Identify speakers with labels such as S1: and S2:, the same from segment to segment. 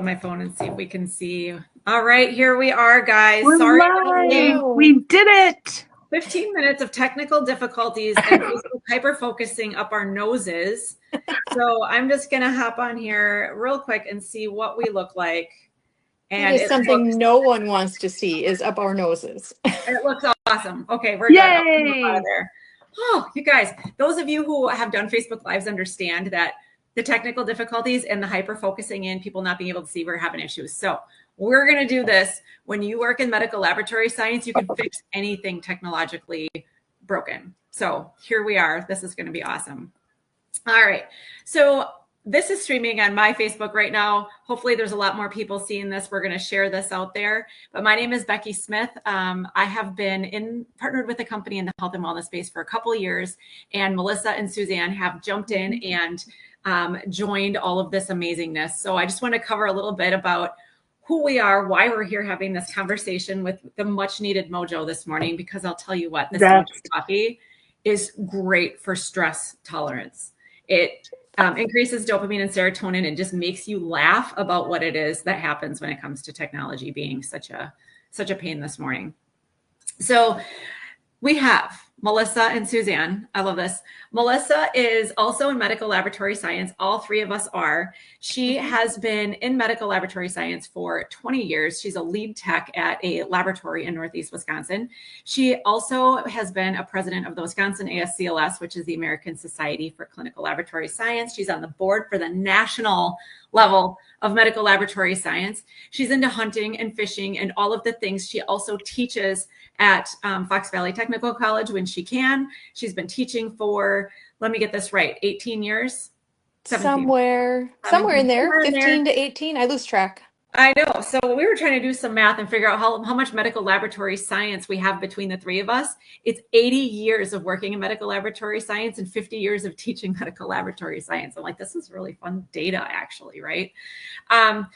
S1: my phone and see if we can see. All right, here we are, guys.
S2: We're
S1: Sorry
S2: live. We did it.
S1: 15 minutes of technical difficulties and hyper focusing up our noses. So I'm just gonna hop on here real quick and see what we look like.
S3: And it is something no one wants to see is up our noses.
S1: It looks awesome. Okay, we're
S2: Yay.
S1: good. Out of there. Oh, you guys, those of you who have done Facebook Lives understand that the technical difficulties and the hyper focusing in, people not being able to see, we're having issues. So we're going to do this. When you work in medical laboratory science, you can fix anything technologically broken. So here we are. This is going to be awesome. All right. So this is streaming on my Facebook right now. Hopefully there's a lot more people seeing this. We're going to share this out there. But my name is Becky Smith. I have been partnered with a company in the health and wellness space for a couple of years. And Melissa and Suzanne have jumped in and joined all of this amazingness. So I just want to cover a little bit about who we are, why we're here having this conversation with the much needed Mojo this morning, because I'll tell you what, this coffee is great for stress tolerance. It increases dopamine and serotonin and just makes you laugh about what it is that happens when it comes to technology being such a pain this morning. So we have Melissa and Suzanne. I love this. Melissa is also in medical laboratory science. All three of us are. She has been in medical laboratory science for 20 years. She's a lead tech at a laboratory in Northeast Wisconsin. She also has been a president of the Wisconsin ASCLS, which is the American Society for Clinical Laboratory Science. She's on the board for the national level of medical laboratory science. She's into hunting and fishing and all of the things. She also teaches at Fox Valley Technical College when she can. She's been teaching for, let me get this right, 18 years?
S3: 17. Somewhere in there, 15 to 18. I lose track.
S1: I know. So we were trying to do some math and figure out how much medical laboratory science we have between the three of us. It's 80 years of working in medical laboratory science and 50 years of teaching medical laboratory science. I'm like, this is really fun data, actually, right? And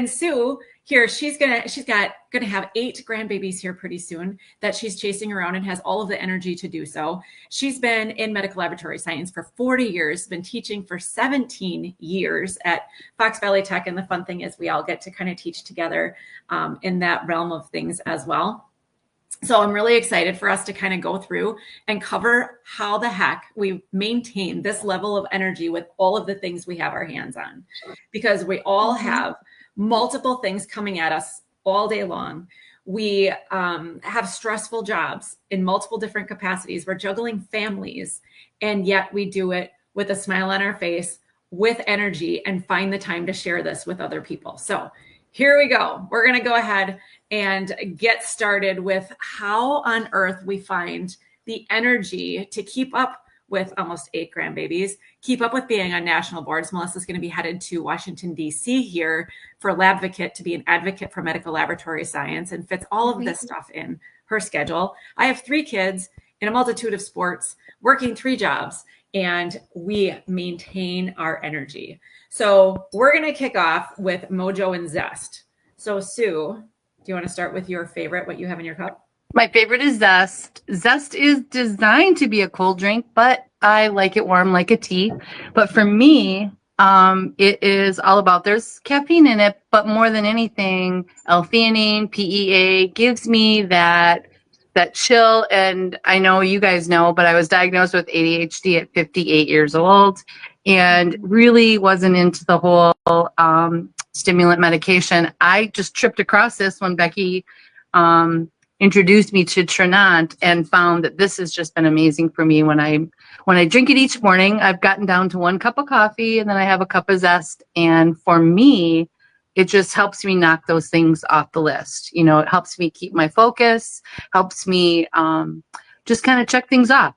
S1: Sue here, she's gonna have 8 grandbabies here pretty soon that she's chasing around and has all of the energy to do so. She's been in medical laboratory science for 40 years, been teaching for 17 years at Fox Valley Tech. And the fun thing is we all get to kind of teach together in that realm of things as well. So I'm really excited for us to kind of go through and cover how the heck we maintain this level of energy with all of the things we have our hands on, because we all have multiple things coming at us all day long. We have stressful jobs in multiple different capacities. We're juggling families, and yet we do it with a smile on our face, with energy, and find the time to share this with other people. So here we go. We're going to go ahead and get started with how on earth we find the energy to keep up with almost 8 grandbabies, keep up with being on national boards. Melissa's going to be headed to Washington, D.C. here for Labvocate to be an advocate for medical laboratory science, and fits all of this stuff in her schedule. I have 3 kids in a multitude of sports, working 3 jobs, and we maintain our energy. So we're going to kick off with Mojo and Zest. So Sue, do you want to start with your favorite, what you have in your cup?
S2: My favorite is Zest. Zest is designed to be a cold drink, but I like it warm like a tea. But for me, it is all about, there's caffeine in it, but more than anything, L-theanine, PEA gives me that chill. And I know you guys know, but I was diagnosed with ADHD at 58 years old and really wasn't into the whole stimulant medication. I just tripped across this when Becky introduced me to Trinant and found that this has just been amazing for me. When I drink it each morning, I've gotten down to 1 cup of coffee and then I have a cup of Zest. And for me, it just helps me knock those things off the list. You know, it helps me keep my focus, helps me just kind of check things off.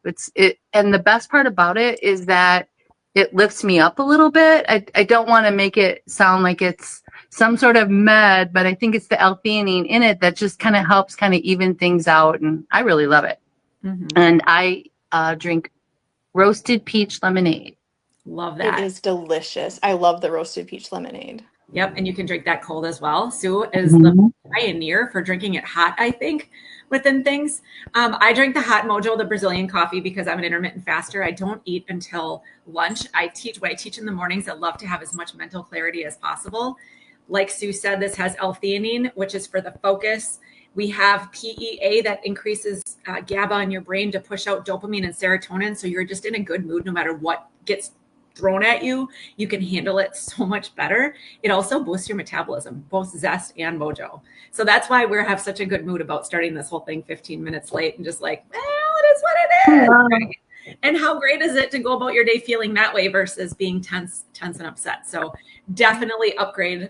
S2: And the best part about it is that it lifts me up a little bit. I don't want to make it sound like it's some sort of med, but I think it's the L-theanine in it that just kind of helps kind of even things out. And I really love it. And I drink roasted peach lemonade.
S1: Love that.
S3: It is delicious. I love the roasted peach lemonade.
S1: Yep. And you can drink that cold as well. Sue is the pioneer for drinking it hot, I think, within things. I drink the hot Mojo, the Brazilian coffee, because I'm an intermittent faster. I don't eat until lunch. What I teach in the mornings, I love to have as much mental clarity as possible. Like Sue said, this has L-theanine, which is for the focus. We have PEA that increases GABA in your brain to push out dopamine and serotonin. So you're just in a good mood no matter what gets thrown at you. You can handle it so much better. It also boosts your metabolism, both Zest and Mojo. So that's why we have such a good mood about starting this whole thing 15 minutes late and just like, well, it is what it is. Right? And how great is it to go about your day feeling that way versus being tense and upset? So definitely upgraded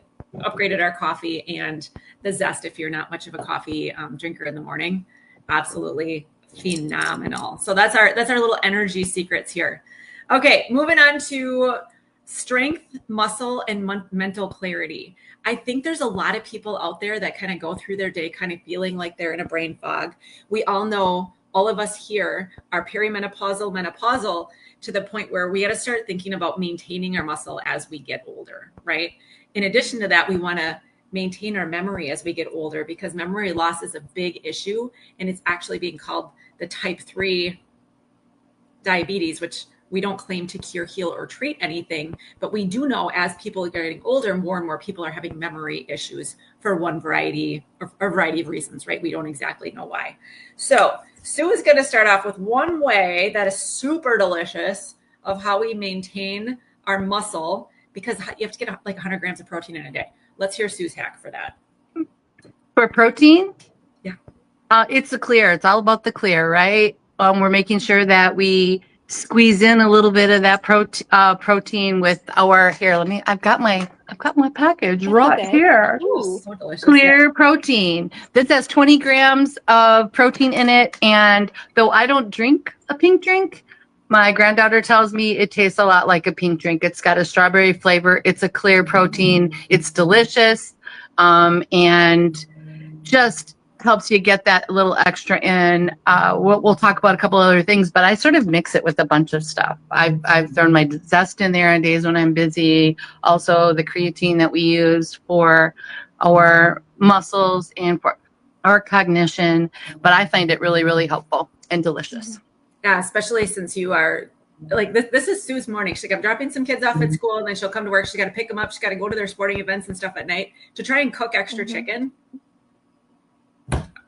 S1: our coffee and the Zest if you're not much of a coffee drinker in the morning. Absolutely phenomenal. So that's our little energy secrets here. Okay, moving on to strength, muscle, and mental clarity. I think there's a lot of people out there that kind of go through their day kind of feeling like they're in a brain fog. We all know, all of us here are perimenopausal, menopausal, to the point where we got to start thinking about maintaining our muscle as we get older, right? In addition to that, we want to maintain our memory as we get older because memory loss is a big issue, and it's actually being called the type 3 diabetes, which we don't claim to cure, heal, or treat anything, but we do know as people are getting older, more and more people are having memory issues for a variety of reasons, right? We don't exactly know why. So Sue is going to start off with one way that is super delicious of how we maintain our muscle, because you have to get like 100 grams of protein in a day. Let's hear Sue's hack for that.
S2: For protein?
S1: Yeah.
S2: It's the clear. It's all about the clear, right? We're making sure that we squeeze in a little bit of that protein with our here. I've got my package right here.
S1: Ooh, so delicious.
S2: Clear protein. This has 20 grams of protein in it. And though I don't drink a pink drink, my granddaughter tells me it tastes a lot like a pink drink. It's got a strawberry flavor. It's a clear protein. It's delicious. And just helps you get that little extra in. We'll talk about a couple other things, but I sort of mix it with a bunch of stuff. I've thrown my Zest in there on days when I'm busy. Also the creatine that we use for our muscles and for our cognition, but I find it really, really helpful and delicious.
S1: Yeah, especially since you are like, this is Sue's morning. She's like, I'm dropping some kids off at school and then she'll come to work. She's got to pick them up. She's got to go to their sporting events and stuff at night to try and cook extra chicken.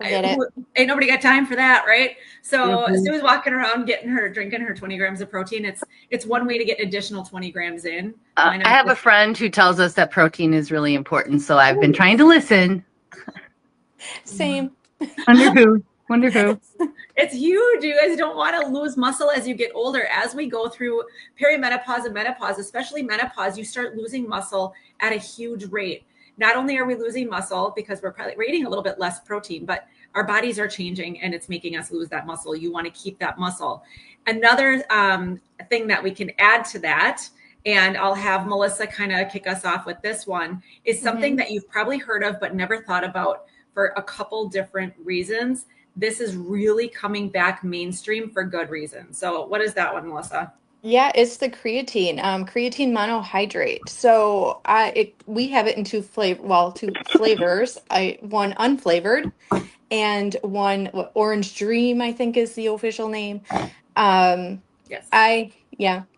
S1: Ain't nobody got time for that, right? So Sue's walking around drinking her 20 grams of protein. It's one way to get additional 20 grams in.
S2: I have a friend who tells us that protein is really important, so I've been trying to listen.
S3: Same.
S2: Wonder who.
S1: It's huge. You guys don't want to lose muscle as you get older. As we go through perimenopause and menopause, especially menopause, you start losing muscle at a huge rate. Not only are we losing muscle because we're eating a little bit less protein, but our bodies are changing and it's making us lose that muscle. You want to keep that muscle. Another thing that we can add to that, and I'll have Melissa kind of kick us off with this one, is something that you've probably heard of but never thought about for a couple different reasons. This is really coming back mainstream for good reasons. So what is that one, Melissa?
S3: Yeah, it's the creatine, creatine monohydrate. So we have it in two flavors. One unflavored and one Orange Dream, I think is the official name.
S1: Yes.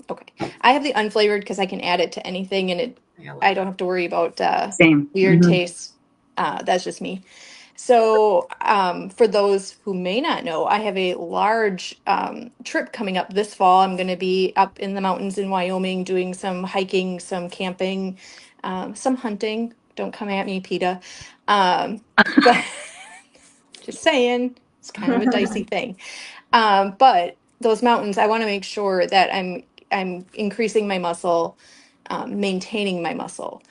S3: Okay. I have the unflavored because I can add it to anything and I don't have to worry about weird tastes. That's just me. So, for those who may not know, I have a large trip coming up this fall. I'm going to be up in the mountains in Wyoming doing some hiking, some camping, some hunting. Don't come at me, PETA. But just saying, it's kind of a dicey thing. But those mountains, I want to make sure that I'm increasing my muscle, maintaining my muscle.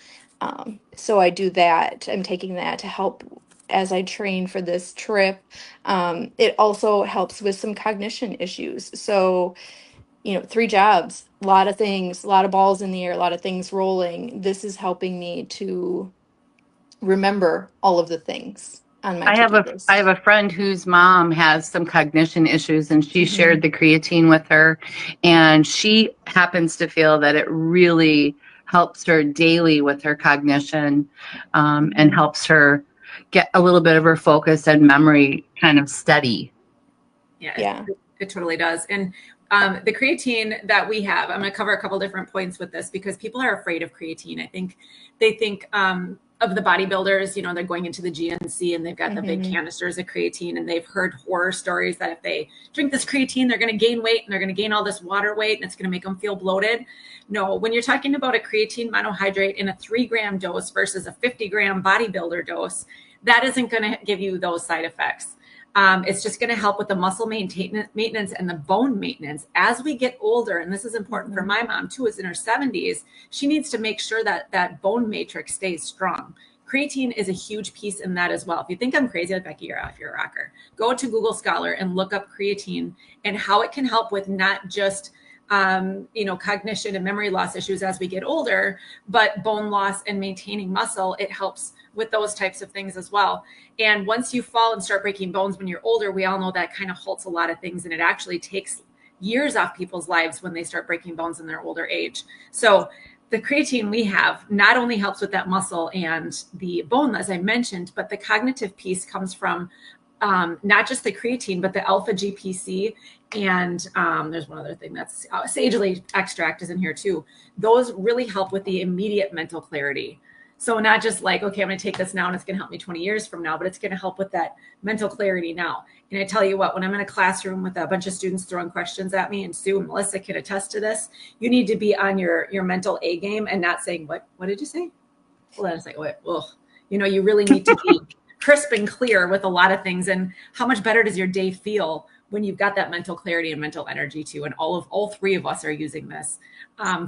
S3: So I do that. I'm taking that to help as I train for this trip. It also helps with some cognition issues. So, 3 jobs, a lot of things, a lot of balls in the air, a lot of things rolling. This is helping me to remember all of the things on my to-do list.
S2: I have a friend whose mom has some cognition issues, and she shared the creatine with her, and she happens to feel that it really helps her daily with her cognition, and helps her get a little bit of her focus and memory kind of steady.
S1: Yeah. It totally does. And the creatine that we have, I'm going to cover a couple different points with this because people are afraid of creatine. I think they think of the bodybuilders, you know, they're going into the GNC and they've got the big canisters of creatine, and they've heard horror stories that if they drink this creatine, they're going to gain weight and they're going to gain all this water weight and it's going to make them feel bloated. No, when you're talking about a creatine monohydrate in a 3-gram dose versus a 50-gram bodybuilder dose, that isn't going to give you those side effects. It's just going to help with the muscle maintenance and the bone maintenance as we get older. And this is important for my mom too, is in her 70s. She needs to make sure that that bone matrix stays strong. Creatine is a huge piece in that as well. If you think I'm crazy, like Becky, you're off, you're a rocker. Go to Google Scholar and look up creatine and how it can help with not just cognition and memory loss issues as we get older, but bone loss and maintaining muscle. It helps with those types of things as well. And once you fall and start breaking bones when you're older, we all know that kind of halts a lot of things. And it actually takes years off people's lives when they start breaking bones in their older age. So the creatine we have not only helps with that muscle and the bone, as I mentioned, but the cognitive piece comes from not just the creatine, but the alpha GPC. And there's one other thing, that's sage leaf extract is in here too. Those really help with the immediate mental clarity. So not just like, okay, I'm going to take this now and it's going to help me 20 years from now, but it's going to help with that mental clarity now. And I tell you what, when I'm in a classroom with a bunch of students throwing questions at me, and Sue and Melissa can attest to this, you need to be on your mental A game and not saying, what did you say? Well, then it's like, wait, well, you really need to be crisp and clear with a lot of things. And how much better does your day feel when you've got that mental clarity and mental energy too? And all three of us are using this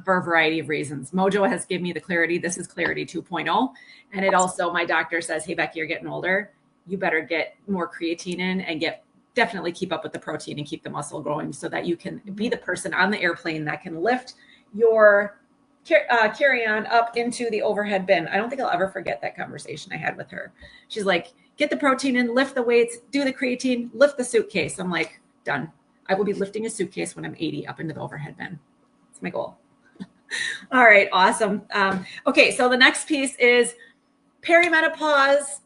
S1: for a variety of reasons. Mojo has given me the clarity. This is Clarity 2.0. And it also, my doctor says, hey, Becky, you're getting older. You better get more creatine in and definitely keep up with the protein and keep the muscle growing so that you can be the person on the airplane that can lift your carry-on up into the overhead bin. I don't think I'll ever forget that conversation I had with her. She's like, get the protein in, lift the weights, do the creatine, lift the suitcase. I'm like, done. I will be lifting a suitcase when I'm 80 up into the overhead bin. That's my goal. All right, awesome. Okay, so the next piece is perimenopause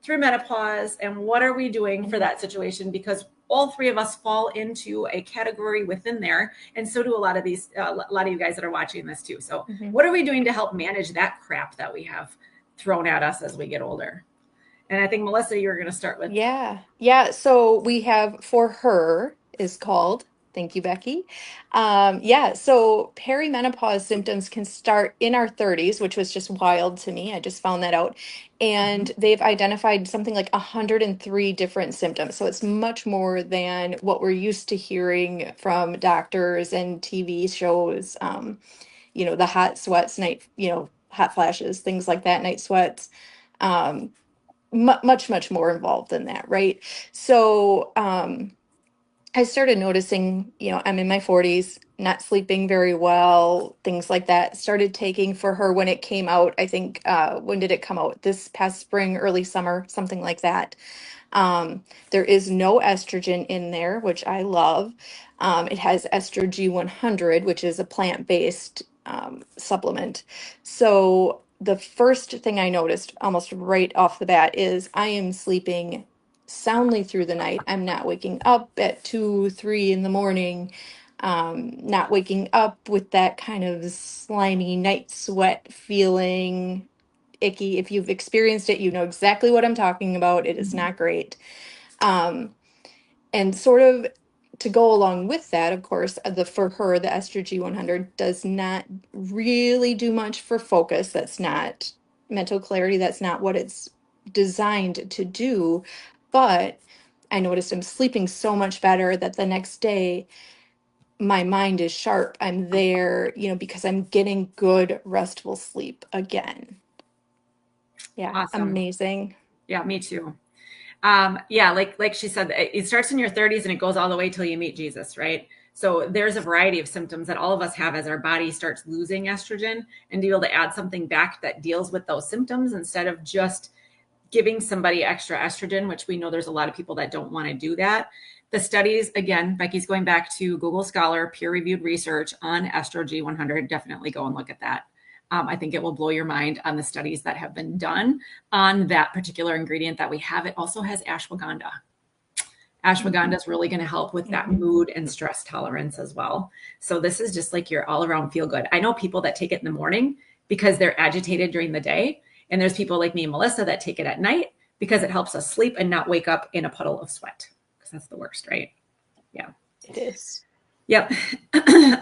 S1: through menopause, and what are we doing for that situation? Because all three of us fall into a category within there, and so do a lot of you guys that are watching this too. So what are we doing to help manage that crap that we have thrown at us as we get older? And I think, Melissa, you're going to start with.
S3: Yeah. So we have For Her is called. Thank you, Becky. So perimenopause symptoms can start in our 30s, which was just wild to me. I just found that out. And they've identified something like 103 different symptoms. So it's much more than what we're used to hearing from doctors and TV shows. The hot sweats, hot flashes, things like that, night sweats. Much more involved than that, right? So I started noticing, I'm in my 40s, not sleeping very well, things like that. Started taking For Her when it came out. I think, when did it come out? This past spring, early summer, something like that. There is no estrogen in there, which I love. It has estrogen 100, which is a plant-based supplement. So the first thing I noticed almost right off the bat is I am sleeping soundly through the night. I'm not waking up at 2, 3 in the morning. Not waking up with that kind of slimy night sweat feeling, icky. If you've experienced it, you know exactly what I'm talking about. It is not great. And sort of to go along with that, of course, For Her, the estrogen 100 does not really do much for focus. That's not mental clarity. That's not what it's designed to do. But I noticed I'm sleeping so much better that the next day my mind is sharp. I'm there, because I'm getting good, restful sleep again. Yeah,
S1: awesome.
S3: Amazing.
S1: Yeah, me too. Like she said, it starts in your 30s and it goes all the way till you meet Jesus, right? So there's a variety of symptoms that all of us have as our body starts losing estrogen, and to be able to add something back that deals with those symptoms instead of just giving somebody extra estrogen, which we know there's a lot of people that don't want to do that. The studies, again, Becky's going back to Google Scholar, peer-reviewed research on estrogen 100. Definitely go and look at that. I think it will blow your mind on the studies that have been done on that particular ingredient that we have. It also has ashwagandha. Ashwagandha is really going to help with that mood and stress tolerance as well. So this is just like your all around feel good. I know people that take it in the morning because they're agitated during the day. And there's people like me and Melissa that take it at night because it helps us sleep and not wake up in a puddle of sweat, because that's the worst, right? Yeah.
S3: It is.
S1: Yep.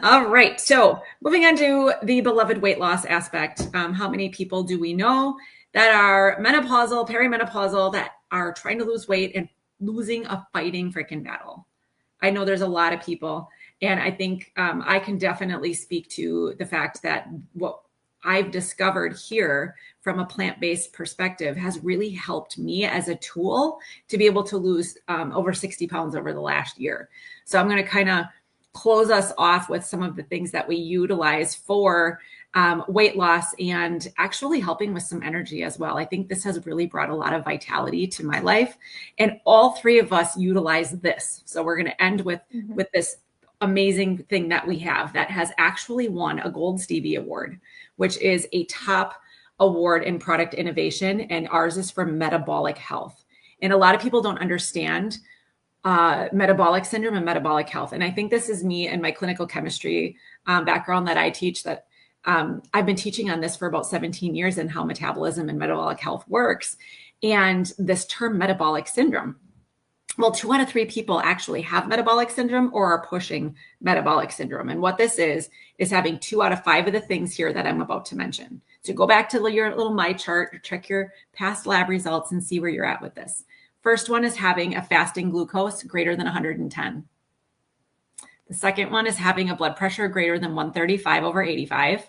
S1: All right. So moving on to the beloved weight loss aspect. How many people do we know that are menopausal, perimenopausal, that are trying to lose weight and losing a fighting freaking battle? I know there's a lot of people, and I think I can definitely speak to the fact that what I've discovered here from a plant-based perspective has really helped me as a tool to be able to lose over 60 pounds over the last year. So I'm going to kind of close us off with some of the things that we utilize for weight loss and actually helping with some energy as well. I think this has really brought a lot of vitality to my life, and all three of us utilize this. So we're going to end with this amazing thing that we have that has actually won a Gold Stevie Award, which is a top award in product innovation, and ours is for metabolic health. And a lot of people don't understand metabolic syndrome and metabolic health. And I think this is me and my clinical chemistry background that I teach, that I've been teaching on this for about 17 years and how metabolism and metabolic health works. And this term metabolic syndrome, well, 2 out of 3 people actually have metabolic syndrome or are pushing metabolic syndrome. And what this is having 2 out of 5 of the things here that I'm about to mention. So go back to your little my chart, check your past lab results and see where you're at with this. First one is having a fasting glucose greater than 110. The second one is having a blood pressure greater than 135/85.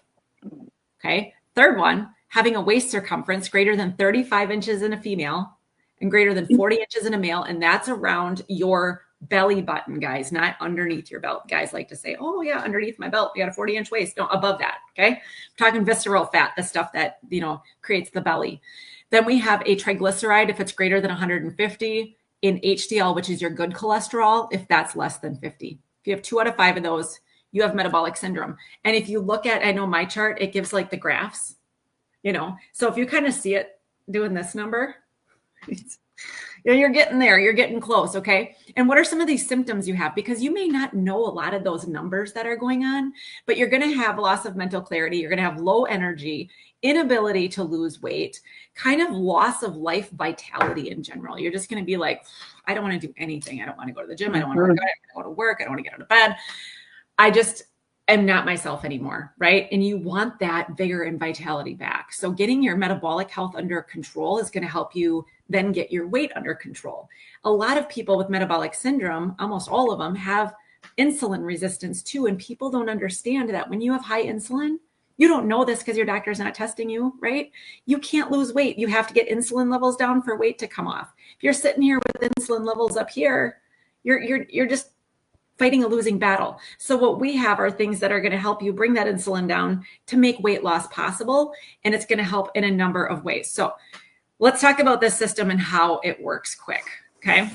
S1: Okay. Third one, having a waist circumference greater than 35 inches in a female and greater than 40 inches in a male. And that's around your belly button, guys, not underneath your belt. Guys like to say, oh yeah, underneath my belt, we got a 40-inch waist. No, above that. Okay. I'm talking visceral fat, the stuff that, creates the belly. Then we have a triglyceride if it's greater than 150, in HDL, which is your good cholesterol, if that's less than 50. If you have 2 out of 5 of those, you have metabolic syndrome. And if you look at, I know my chart, it gives like the graphs, so if you kind of see it doing this number, you're getting there, you're getting close. Okay. And what are some of these symptoms you have? Because you may not know a lot of those numbers that are going on, but you're going to have loss of mental clarity. You're going to have low energy, inability to lose weight, kind of loss of life vitality in general. You're just going to be like, I don't want to do anything. I don't want to go to the gym. I don't want to work out. I don't want to go to work. I don't want to get out of bed. I just am not myself anymore. Right. And you want that vigor and vitality back. So getting your metabolic health under control is going to help you then get your weight under control. A lot of people with metabolic syndrome, almost all of them, have insulin resistance too. And people don't understand that when you have high insulin, you don't know this because your doctor's not testing you, right? You can't lose weight. You have to get insulin levels down for weight to come off. If you're sitting here with insulin levels up here, you're just fighting a losing battle. So what we have are things that are going to help you bring that insulin down to make weight loss possible. And it's going to help in a number of ways. So let's talk about this system and how it works quick. Okay.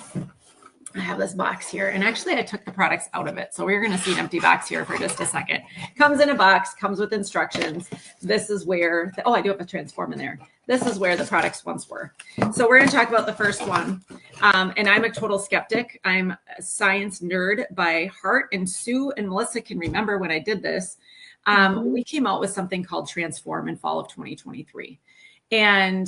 S1: I have this box here, and actually I took the products out of it. So we're going to see an empty box here for just a second. Comes in a box, comes with instructions. This is where, I do have a transform in there. This is where the products once were. So we're going to talk about the first one. And I'm a total skeptic. I'm a science nerd by heart, and Sue and Melissa can remember when I did this. We came out with something called Transform in fall of 2023. And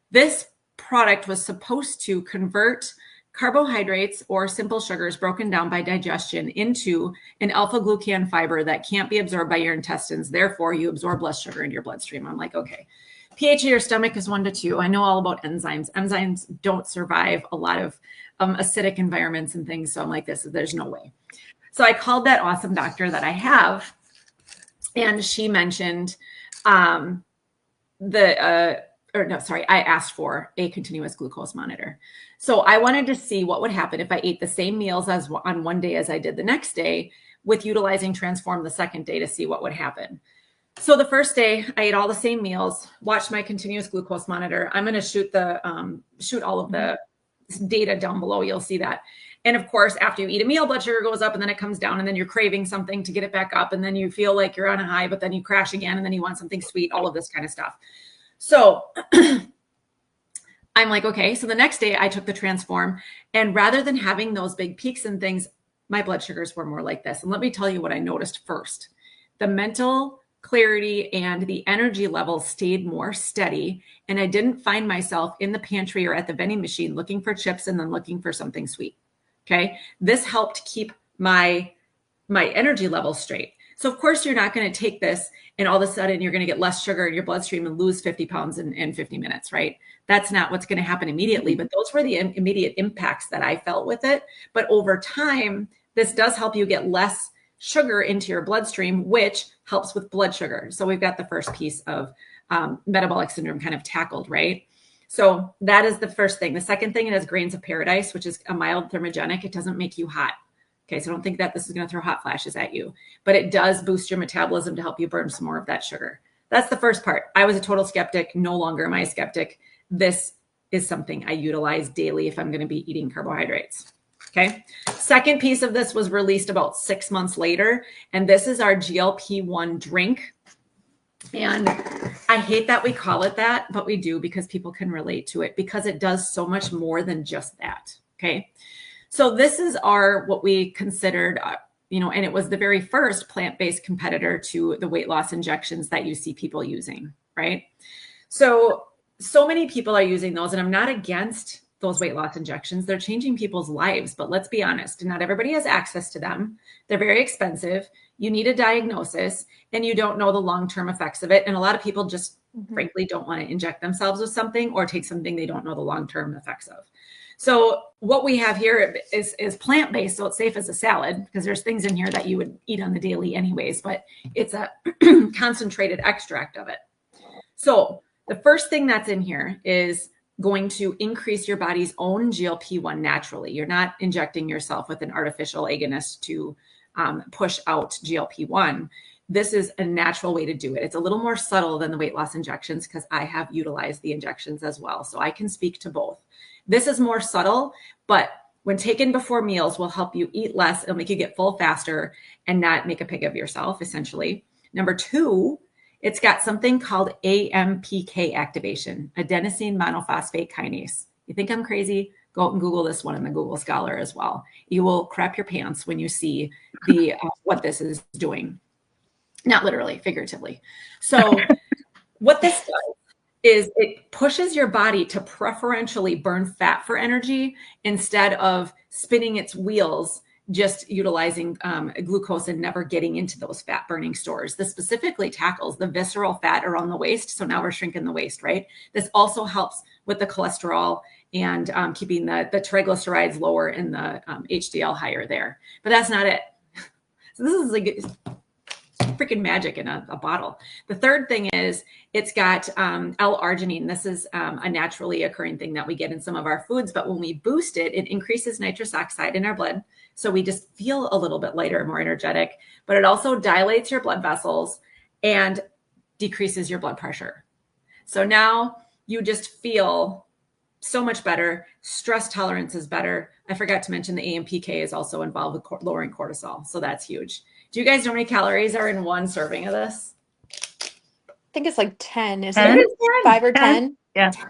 S1: this product was supposed to convert carbohydrates or simple sugars broken down by digestion into an alpha glucan fiber that can't be absorbed by your intestines. Therefore, you absorb less sugar into your bloodstream. I'm like, okay. pH of your stomach is 1 to 2. I know all about enzymes. Enzymes don't survive a lot of acidic environments and things. So I'm like, there's no way. So I called that awesome doctor that I have, and she mentioned I asked for a continuous glucose monitor. So I wanted to see what would happen if I ate the same meals as on one day as I did the next day, with utilizing Transform the second day to see what would happen. So the first day I ate all the same meals, watched my continuous glucose monitor. I'm going to shoot all of the data down below. You'll see that. And of course, after you eat a meal, blood sugar goes up and then it comes down, and then you're craving something to get it back up. And then you feel like you're on a high, but then you crash again, and then you want something sweet, all of this kind of stuff. So I'm like, okay. So the next day I took the Transform, and rather than having those big peaks and things, my blood sugars were more like this. And let me tell you what I noticed first. The mental clarity, and the energy levels stayed more steady. And I didn't find myself in the pantry or at the vending machine looking for chips and then looking for something sweet. Okay. This helped keep my energy levels straight. So of course you're not going to take this and all of a sudden you're going to get less sugar in your bloodstream and lose 50 pounds in 50 minutes, right? That's not what's going to happen immediately, but those were the immediate impacts that I felt with it. But over time, this does help you get less sugar into your bloodstream, which helps with blood sugar. So we've got the first piece of metabolic syndrome kind of tackled, right? So that is the first thing. The second thing, it has grains of paradise, which is a mild thermogenic. It doesn't make you hot. Okay, so don't think that this is going to throw hot flashes at you, but it does boost your metabolism to help you burn some more of that sugar. That's the first part. I was a total skeptic. No longer am I a skeptic. This is something I utilize daily if I'm going to be eating carbohydrates. Okay. Second piece of this was released about 6 months later, and this is our GLP-1 drink. And I hate that we call it that, but we do because people can relate to it because it does so much more than just that. Okay. So this is what we considered, and it was the very first plant-based competitor to the weight loss injections that you see people using, right? So many people are using those, and I'm not against those weight loss injections. They're changing people's lives, but let's be honest, not everybody has access to them. They're very expensive. You need a diagnosis, and you don't know the long-term effects of it. And a lot of people just frankly don't want to inject themselves with something or take something they don't know the long-term effects of. So what we have here is plant-based, so it's safe as a salad because there's things in here that you would eat on the daily anyways, but it's a concentrated extract of it. So the first thing that's in here is going to increase your body's own GLP-1 naturally. You're not injecting yourself with an artificial agonist to push out GLP-1. This is a natural way to do it. It's a little more subtle than the weight loss injections because I have utilized the injections as well. So I can speak to both. This is more subtle, but when taken before meals will help you eat less. It'll make you get full faster and not make a pig of yourself, essentially. Number two, it's got something called AMPK activation, adenosine monophosphate kinase. You think I'm crazy? Go out and Google this one in the Google Scholar as well. You will crap your pants when you see what this is doing. Not literally, figuratively. So what this does is it pushes your body to preferentially burn fat for energy instead of spinning its wheels, just utilizing glucose and never getting into those fat burning stores. This specifically tackles the visceral fat around the waist. So now we're shrinking the waist, right? This also helps with the cholesterol and keeping the triglycerides lower and the HDL higher there. But that's not it. So this is like freaking magic in a bottle. The third thing is it's got L-arginine. This is a naturally occurring thing that we get in some of our foods, but when we boost it, it increases nitrous oxide in our blood. So we just feel a little bit lighter, more energetic, but it also dilates your blood vessels and decreases your blood pressure. So now you just feel so much better. Stress tolerance is better. I forgot to mention the AMPK is also involved with lowering cortisol. So that's huge. Do you guys know how many calories are in one serving of this?
S3: I think it's like 10, isn't it? 5 or 10?
S2: Yeah.
S1: 10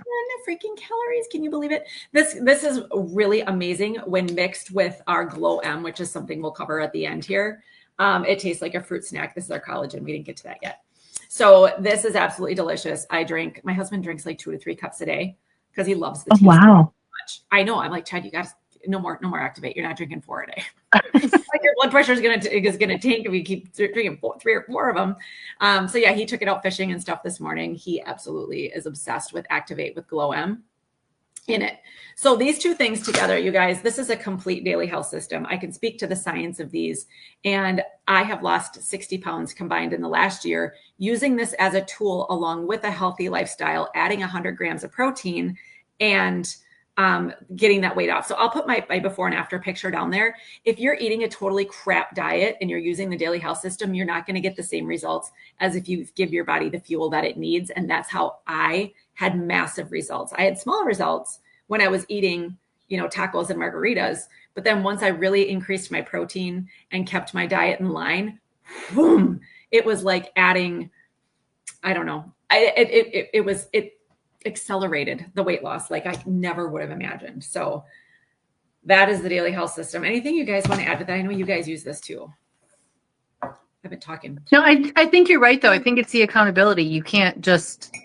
S1: freaking calories. Can you believe it? This is really amazing when mixed with our Glow M, which is something we'll cover at the end here. It tastes like a fruit snack. This is our collagen. We didn't get to that yet. So this is absolutely delicious. My husband drinks like 2 to 3 cups a day because he loves the taste.
S2: Wow.
S1: So much. I know. I'm like, Chad, you got to no more Activate. You're not drinking 4 a day. Like your blood pressure is gonna tank if you keep drinking 3 or 4 of them. So yeah, he took it out fishing and stuff this morning. He absolutely is obsessed with Activate with Glow M in it. So these two things together, you guys, this is a complete daily health system. I can speak to the science of these, and I have lost 60 pounds combined in the last year using this as a tool along with a healthy lifestyle, adding 100 grams of protein and getting that weight off. So I'll put my before and after picture down there. If you're eating a totally crap diet and you're using the daily health system, you're not going to get the same results as if you give your body the fuel that it needs. And that's how I had massive results. I had small results when I was eating, tacos and margaritas. But then once I really increased my protein and kept my diet in line, boom, it was like adding, I don't know. It accelerated the weight loss like I never would have imagined. So that is the daily health system. Anything you guys want to add to that? I know you guys use this too. I've been talking.
S2: No, I think you're right, though. I think it's the accountability. You can't just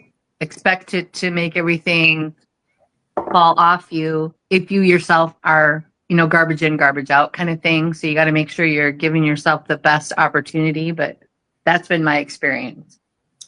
S2: expect it to make everything fall off you if you yourself are, garbage in, garbage out kind of thing. So you got to make sure you're giving yourself the best opportunity. But that's been my experience.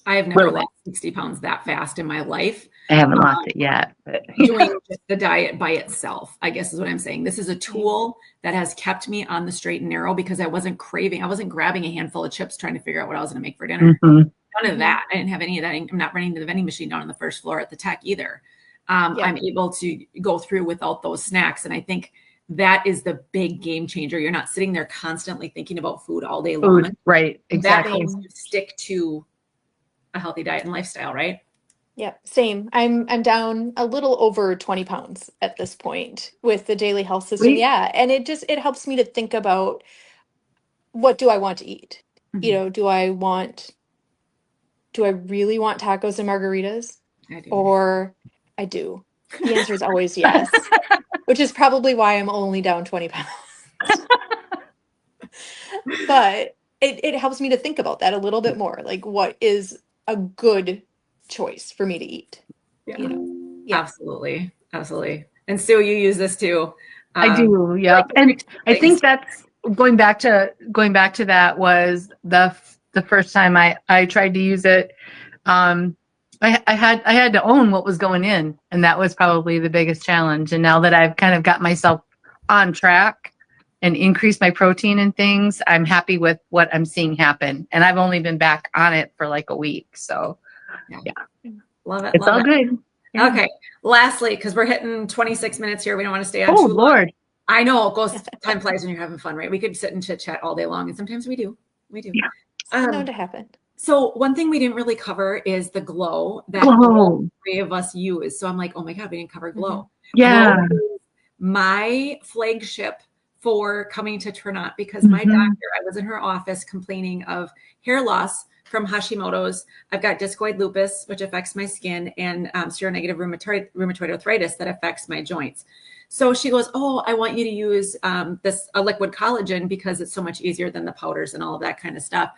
S1: I have never lost 60 pounds that fast in my life.
S2: I haven't lost it yet. But,
S1: doing just the diet by itself, I guess is what I'm saying. This is a tool that has kept me on the straight and narrow because I wasn't grabbing a handful of chips trying to figure out what I was going to make for dinner. None of that. I didn't have any of that. I'm not running to the vending machine down on the first floor at the tech either. I'm able to go through without those snacks. And I think that is the big game changer. You're not sitting there constantly thinking about food all day long.
S2: Right. Exactly.
S1: That helps you stick to a healthy diet and lifestyle, right?
S3: Yeah, same. I'm down a little over 20 pounds at this point with the daily health system. Yeah. And it helps me to think about, what do I want to eat? Do I really want tacos and margaritas?
S1: I do.
S3: Or I do. The answer is always yes, which is probably why I'm only down 20 pounds. But it helps me to think about that a little bit more. Like, what is a good choice for me to eat?
S1: Yeah. Absolutely. And Sue, you use this too.
S2: I do. Yeah. And I think that's going back to that was the first time I tried to use it. I had to own what was going in, and that was probably the biggest challenge. And now that I've kind of got myself on track and increased my protein and things, I'm happy with what I'm seeing happen. And I've only been back on it for like a week. So yeah.
S1: Love it.
S2: It's all good.
S1: Yeah. Okay. Lastly, because we're hitting 26 minutes here, we don't want to stay on too long.
S2: Lord.
S1: I know it goes, time flies when you're having fun, right? We could sit and chit chat all day long, and sometimes we do.
S3: Yeah. It's known to happen.
S1: So one thing we didn't really cover is the glow that all three of us use. So I'm like, oh my God, we didn't cover glow.
S2: Yeah.
S1: Glow is my flagship for coming to Trinot because my doctor, I was in her office complaining of hair loss from Hashimoto's. I've got discoid lupus, which affects my skin, and seronegative rheumatoid arthritis that affects my joints. So she goes, oh, I want you to use a liquid collagen because it's so much easier than the powders and all of that kind of stuff.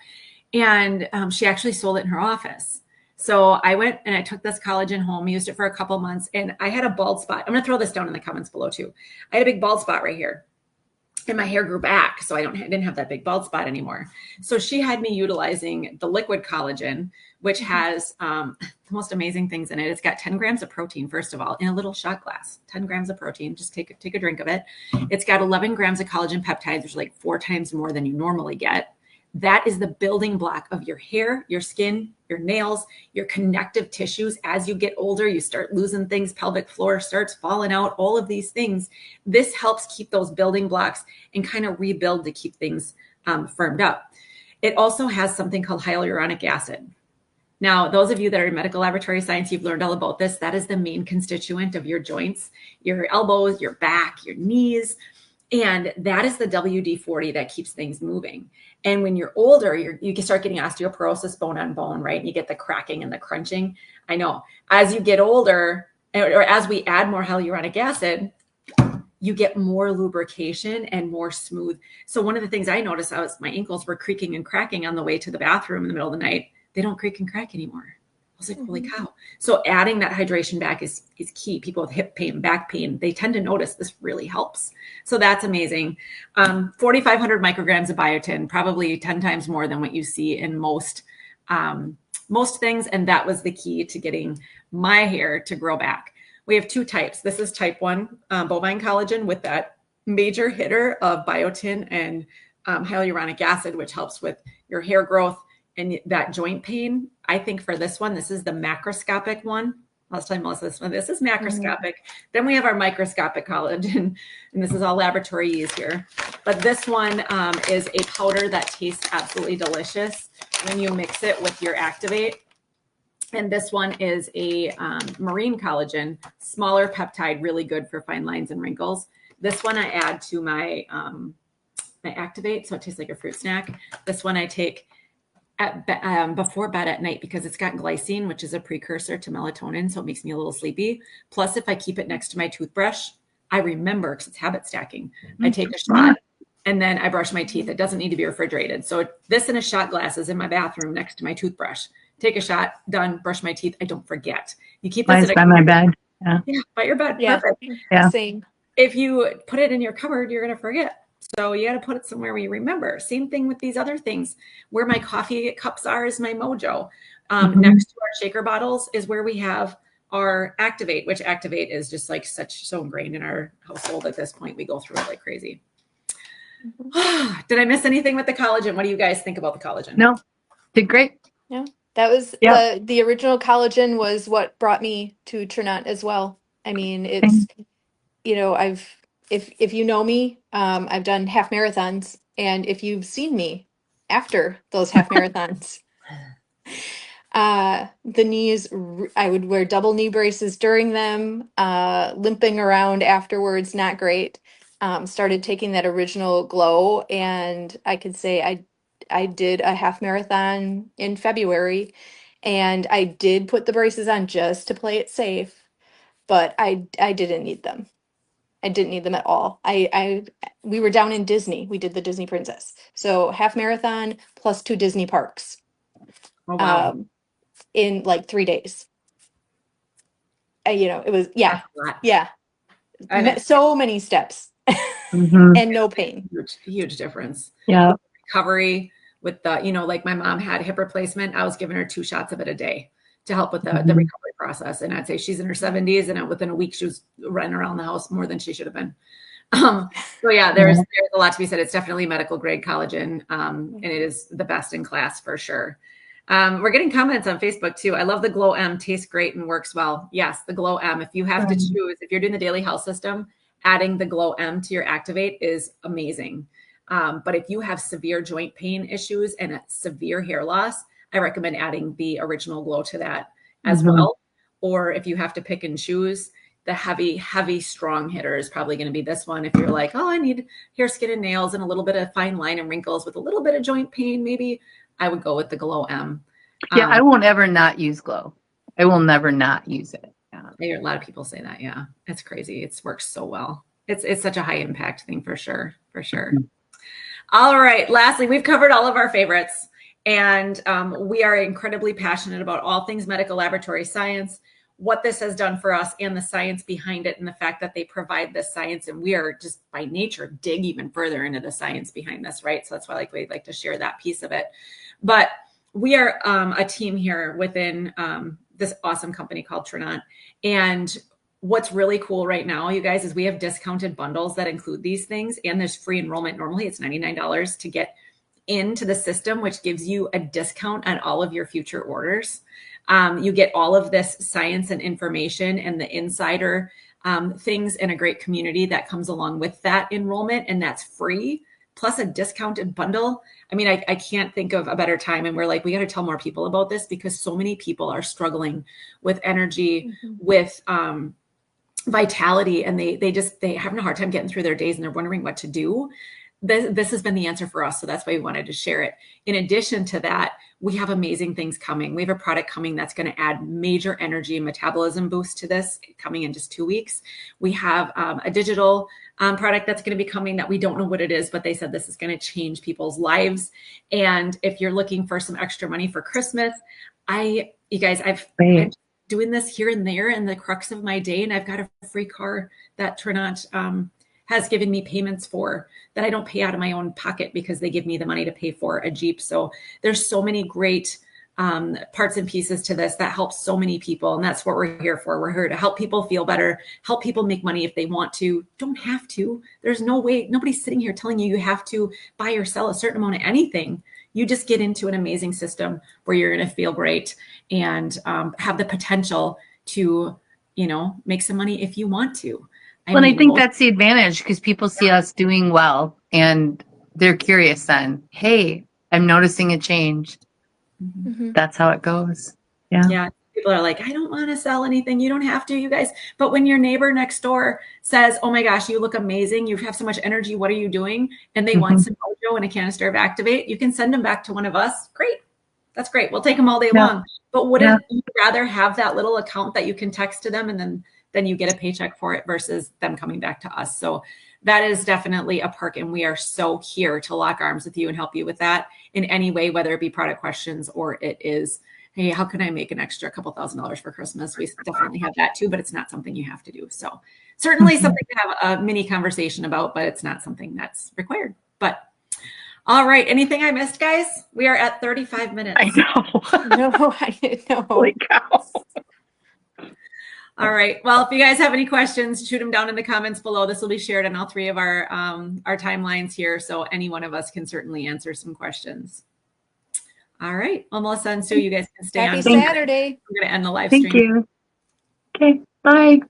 S1: And she actually sold it in her office. So I went and I took this collagen home, used it for a couple months, and I had a bald spot. I'm going to throw this down in the comments below too. I had a big bald spot right here. And my hair grew back, so I didn't have that big bald spot anymore. So she had me utilizing the liquid collagen, which has the most amazing things in it. It's got 10 grams of protein, first of all, in a little shot glass. 10 grams of protein. Just take a drink of it. It's got 11 grams of collagen peptides, which is like 4 times more than you normally get. That is the building block of your hair, your skin, your nails, your connective tissues. As you get older, you start losing things, pelvic floor starts falling out, all of these things. This helps keep those building blocks and kind of rebuild to keep things firmed up. It also has something called hyaluronic acid. Now, those of you that are in medical laboratory science, you've learned all about this. That is the main constituent of your joints, your elbows, your back, your knees. And that is the WD-40 that keeps things moving. And when you're older, you can start getting osteoporosis, bone on bone, right? And you get the cracking and the crunching. I know. As you get older, or as we add more hyaluronic acid, you get more lubrication and more smooth. So one of the things I noticed was my ankles were creaking and cracking on the way to the bathroom in the middle of the night. They don't creak and crack anymore. I was like, holy cow. So adding that hydration back is key. People with hip pain, back pain, they tend to notice this really helps. So that's amazing. 4,500 micrograms of biotin, probably 10 times more than what you see in most things. And that was the key to getting my hair to grow back. We have 2 types. This is type 1 bovine collagen with that major hitter of biotin and hyaluronic acid, which helps with your hair growth and that joint pain. I think for this one, this is the macroscopic one. I was telling Melissa this one. This is macroscopic. Then we have our microscopic collagen, and this is all laboratory use here. But this one is a powder that tastes absolutely delicious when you mix it with your Activate. And this one is a marine collagen, smaller peptide, really good for fine lines and wrinkles. This one I add to my Activate, so it tastes like a fruit snack. This one I take before bed at night because it's got glycine, which is a precursor to melatonin. So it makes me a little sleepy. Plus, if I keep it next to my toothbrush, I remember because it's habit stacking. I take a shot and then I brush my teeth. It doesn't need to be refrigerated. So this in a shot glass is in my bathroom next to my toothbrush. Take a shot, done, brush my teeth. I don't forget. You keep this
S2: by my bed.
S1: Yeah, by your bed.
S3: Yeah.
S1: Perfect.
S2: Yeah.
S3: Same.
S1: If you put it in your cupboard, you're going to forget. So you got to put it somewhere where you remember. Same thing with these other things. Where my coffee cups are is my Mojo. Next to our shaker bottles is where we have our Activate, which Activate is just like so ingrained in our household at this point. We go through it like crazy. Did I miss anything with the collagen? What do you guys think about the collagen?
S2: No, did great.
S3: Yeah, that was the original collagen was what brought me to Trinont as well. I mean, it's, you know, if you know me, I've done half marathons, and if you've seen me after those half marathons, the knees, I would wear double knee braces during them, limping around afterwards, not great. Started taking that original glow, and I could say I did a half marathon in February, and I did put the braces on just to play it safe, but I didn't need them. I didn't need them at all. We were down in Disney. We did the Disney Princess. So half marathon plus 2 Disney parks.
S1: Oh, wow.
S3: In like 3 days. You know, it was, so many steps and no pain.
S1: Huge difference.
S2: Yeah.
S1: With recovery with the, you know, like my mom had hip replacement. I was giving her 2 shots of it a day to help with the recovery process. And I'd say she's in her 70s, and within a week she was running around the house more than she should have been. So yeah, there's a lot to be said. It's definitely medical grade collagen, and it is the best in class for sure. We're getting comments on Facebook too. I love the Glow M, tastes great and works well. Yes, the Glow M. If you have to choose, if you're doing the daily health system, adding the Glow M to your Activate is amazing. But if you have severe joint pain issues and a severe hair loss, I recommend adding the original Glow to that as well. Or if you have to pick and choose, the heavy, strong hitter is probably going to be this one. If you're like, oh, I need hair, skin, and nails and a little bit of fine line and wrinkles with a little bit of joint pain, maybe I would go with the Glow M.
S2: Yeah, I won't ever not use Glow. I will never not use it.
S1: Yeah, I hear a lot of people say that. Yeah, it's crazy. It works so well. It's such a high impact thing for sure. All right. Lastly, we've covered all of our favorites, and we are incredibly passionate about all things medical laboratory science, what this has done for us and the science behind it, and the fact that they provide this science, and we are just by nature dig even further into the science behind this, right? So that's why we'd like to share that piece of it. But we are a team here within this awesome company called Trinont, and what's really cool right now, you guys, is we have discounted bundles that include these things, and there's free enrollment. Normally it's $99 to get into the system, which gives you a discount on all of your future orders. You get all of this science and information and the insider things in a great community that comes along with that enrollment, and that's free, plus a discounted bundle. I mean, I can't think of a better time. And we're like, we got to tell more people about this because so many people are struggling with energy, with vitality, and they having a hard time getting through their days, and they're wondering what to do. This has been the answer for us. So that's why we wanted to share it. In addition to that, we have amazing things coming. We have a product coming that's going to add major energy and metabolism boost to this coming in just 2 weeks. We have a digital product that's going to be coming that we don't know what it is, but they said this is going to change people's lives. And if you're looking for some extra money for Christmas, I'm doing this here and there in the crux of my day, and I've got a free car that Trinont has given me payments for that I don't pay out of my own pocket because they give me the money to pay for a Jeep. So there's so many great parts and pieces to this that helps so many people. And that's what we're here for. We're here to help people feel better, help people make money if they want to. Don't have to. There's no way. Nobody's sitting here telling you have to buy or sell a certain amount of anything. You just get into an amazing system where you're going to feel great and have the potential to, make some money if you want to.
S2: I think that's the advantage, because people see us doing well and they're curious then, hey, I'm noticing a change. That's how it goes. Yeah.
S1: People are like, I don't want to sell anything. You don't have to, you guys. But when your neighbor next door says, oh my gosh, you look amazing, you have so much energy, what are you doing? And they want some Mojo and a canister of Activate, you can send them back to one of us. Great. That's great. We'll take them all day long. But wouldn't you rather have that little account that you can text to them and then then you get a paycheck for it versus them coming back to us. So that is definitely a perk. And we are so here to lock arms with you and help you with that in any way, whether it be product questions or it is, hey, how can I make an extra couple $1,000s for Christmas? We definitely have that too, but it's not something you have to do. So certainly something to have a mini conversation about, but it's not something that's required. But all right. Anything I missed, guys? We are at 35 minutes.
S2: I know.
S3: No, I didn't know.
S2: Holy cow.
S1: All right. Well, if you guys have any questions, shoot them down in the comments below. This will be shared on all three of our timelines here. So any one of us can certainly answer some questions. All right. Well, Melissa and Sue, you guys can stay on.
S3: Happy Saturday.
S1: I'm going to end the live stream.
S2: Thank you. Okay. Bye.